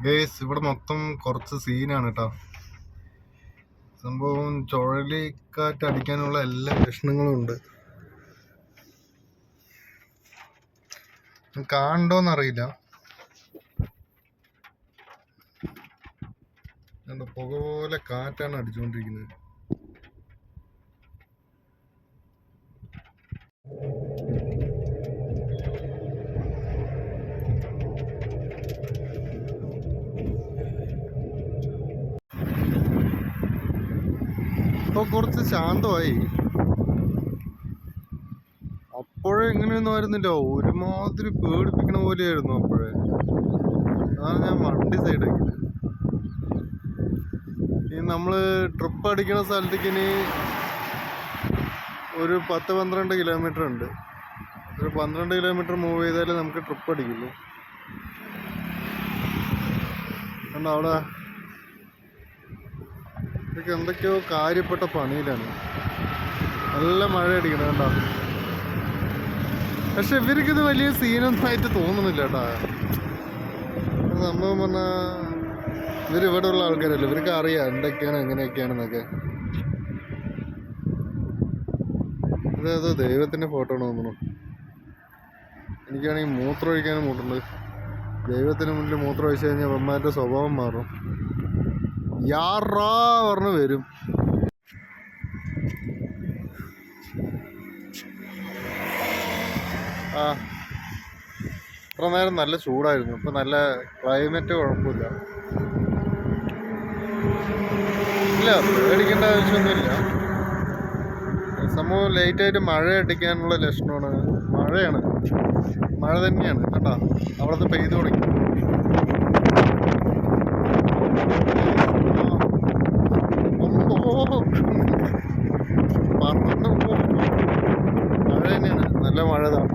Guys ഇവിടെ മൊത്തം കുറച്ച് സീനാണ് കേട്ടോ. സംഭവം ചുഴലിക്കാറ്റ് അടിക്കാനുള്ള എല്ലാ ലക്ഷണങ്ങളും ഉണ്ട്. കാണണ്ടോന്നറിയില്ല. പുക പോലെ കാറ്റാണ് അടിച്ചുകൊണ്ടിരിക്കുന്നത്. ഇപ്പൊ കുറച്ച് ശാന്തമായി. അപ്പോഴേ ഇങ്ങനെയൊന്നും ആയിരുന്നില്ല, ഒരുമാതിരി പേടിപ്പിക്കണ പോലെയായിരുന്നു അപ്പോഴേ. അതാണ് ഞാൻ വണ്ടി സൈഡാക്കിയത്. ഈ നമ്മള് ട്രിപ്പ് അടിക്കണ സ്ഥലത്തേക്ക് ഇനി ഒരു 10-12 കിലോമീറ്റർ ഉണ്ട്. ഒരു 12 കിലോമീറ്റർ മൂവ് ചെയ്താലേ നമുക്ക് ട്രിപ്പ് അടിക്കുള്ളൂ. കണ്ടോ അവിടെ ഇതൊക്കെ എന്തൊക്കെയോ കാര്യപ്പെട്ട പണിയിലാണ്. നല്ല മഴ അടിക്കണം കണ്ടോ. പക്ഷെ ഇവർക്കിത് വലിയ സീനൊന്നായിട്ട് തോന്നുന്നില്ല കേട്ടാ. സംഭവം പറഞ്ഞാൽ ഇവരിവിടെ ഉള്ള ആൾക്കാരല്ലേ, ഇവർക്ക് അറിയാം എന്തൊക്കെയാണ് എങ്ങനെയൊക്കെയാണെന്നൊക്കെ. ഇതേതോ ദൈവത്തിൻ്റെ ഫോട്ടോ ആണ് തോന്നുന്നു. എനിക്കാണെങ്കിൽ മൂത്രം ഒഴിക്കാനും മൂട്ടുണ്ട്. ദൈവത്തിന് മുന്നിൽ മൂത്രം ഒഴിച്ചു കഴിഞ്ഞാൽ അമ്മമാരുടെ സ്വഭാവം മാറും. യാറാ പറഞ്ഞു വരും. ഇത്ര നേരം നല്ല ചൂടായിരുന്നു. ഇപ്പൊ നല്ല ക്ലൈമറ്റ് കുഴപ്പമില്ല. ഇല്ല, പേടിക്കേണ്ട ആവശ്യമൊന്നുമില്ല. സംഭവം ലേറ്റായിട്ട് മഴ അടിക്കാനുള്ള ലക്ഷണമാണ്. മഴയാണ്, മഴ തന്നെയാണ് കേട്ടാ. അവിടുത്തെ പെയ്തു തുടങ്ങി. മഴ തന്നെയാണ്, നല്ല മഴ തന്നെ.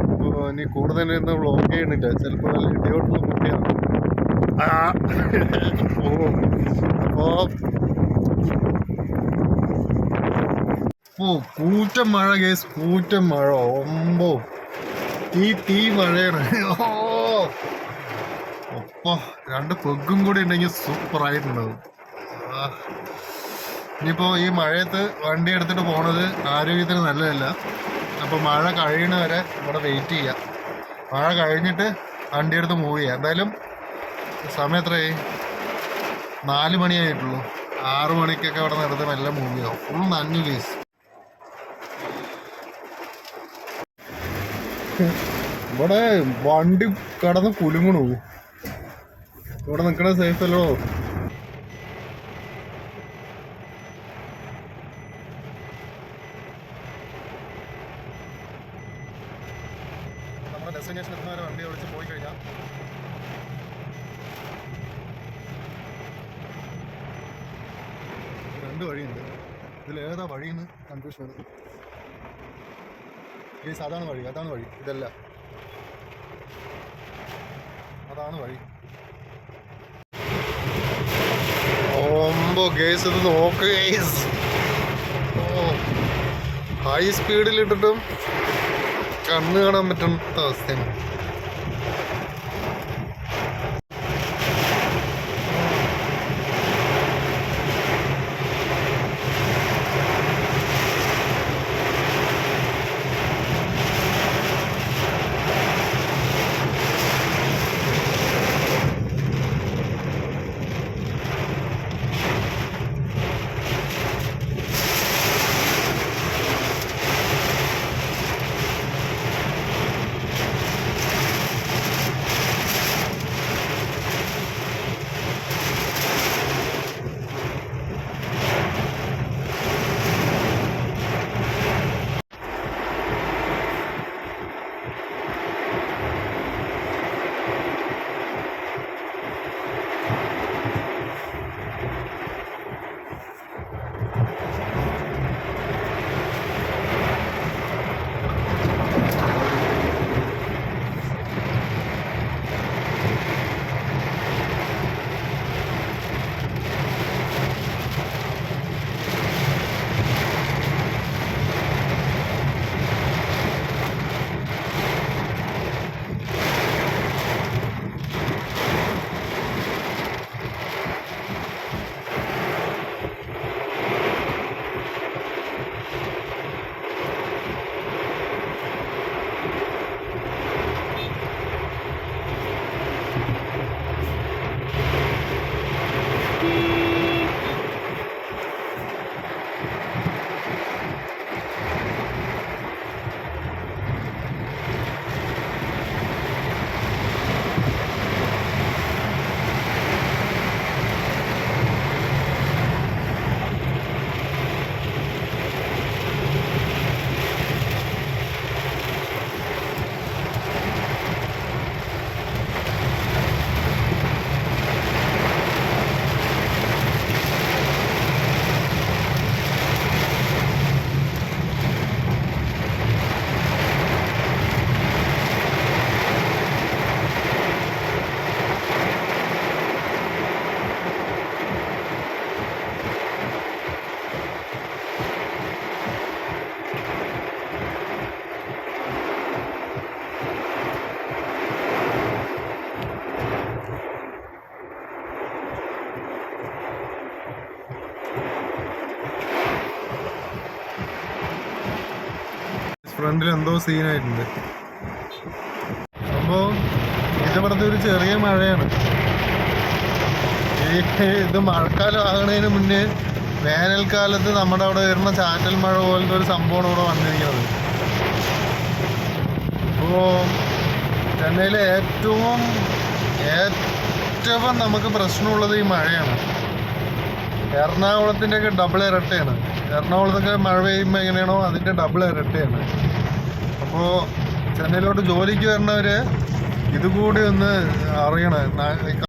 അപ്പോൾ ഇനി കൂടുതൽ ഇന്ന് വ്ളോഗ് ചെയ്യണില്ല, ചിലപ്പോൾ നല്ല ഇടിയോട്ടുള്ള കുട്ടിയാണ്. കൂറ്റൻ മഴ കേസ്, കൂറ്റൻ മഴ. ഒമ്പോ തീ മഴയാണ്. ഒപ്പോ 2 പെഗ്ഗും കൂടി ഉണ്ടെങ്കിൽ സൂപ്പറായിട്ടുണ്ടാവും. ഇനിയിപ്പോ ഈ മഴയത്ത് വണ്ടി എടുത്തിട്ട് പോണത് ആരോഗ്യത്തിന് നല്ലതല്ല. അപ്പോൾ മഴ കഴിയണവരെ ഇവിടെ വെയിറ്റ് ചെയ്യാം. മഴ കഴിഞ്ഞിട്ട് വണ്ടി എടുത്ത് മൂവ് ചെയ്യാം. എന്തായാലും സമയം എത്രയായി? 4 മണിയായിട്ടുള്ളൂ. 6 മണിക്കൊക്കെ ഇവിടെ നടത്ത് മെല്ലെ മൂവ് ചെയ്യാം. ഫുൾ നനഞ്ഞു കേസ്. ഇവിടെ വണ്ടി കടന്ന് കുലുങ്ങണു. ഇവിടെ നിൽക്കണ സേഫ് അല്ലോ. നമ്മുടെ ഡെസ്റ്റിനേഷൻ എത്തുന്നവരെ വണ്ടി ഓടിച്ച് പോയി കഴിഞ്ഞാൽ 2 വഴിയുണ്ട്. ഇതിലേതാ വഴിയെന്ന് കൺഫ്യൂഷൻ വരും. ഗൈസ് അതാണ് വഴി, അതാണ് വഴി. ഇതല്ല, അതാണ് വഴി. ഓമ്പോ ഗേസ്, ഇത് നോക്ക് ഗേസ്. ഹൈ സ്പീഡിലിട്ടിട്ടും കണ്ണ് കാണാൻ പറ്റുന്ന അവസ്ഥയാണ്. ഫ്രണ്ടിൽ എന്തോ സീനായിട്ടുണ്ട്. അപ്പോൾ ഇതിവിടുത്തെ ഒരു ചെറിയ മഴയാണ്. ഇത് മഴക്കാലം ആകുന്നതിന് മുന്നേ വേനൽക്കാലത്ത് നമ്മുടെ അവിടെ വരുന്ന ചാറ്റൽ മഴ പോലത്തെ ഒരു സംഭവമാണ് ഇവിടെ വന്നിരിക്കുന്നത്. അപ്പോൾ ചെന്നൈയിലെ ഏറ്റവും നമുക്ക് പ്രശ്നമുള്ളത് ഈ മഴയാണ്. എറണാകുളത്തിൻ്റെയൊക്കെ ഡബിൾ ഇരട്ടയാണ്. എറണാകുളത്തൊക്കെ മഴ പെയ്യുമ്പോൾ എങ്ങനെയാണോ അതിൻ്റെ ഡബിൾ ഇരട്ടയാണ്. അപ്പോൾ ചെന്നൈയിലോട്ട് ജോലിക്ക് വരുന്നവർ ഇതുകൂടി ഒന്ന് അറിയണം.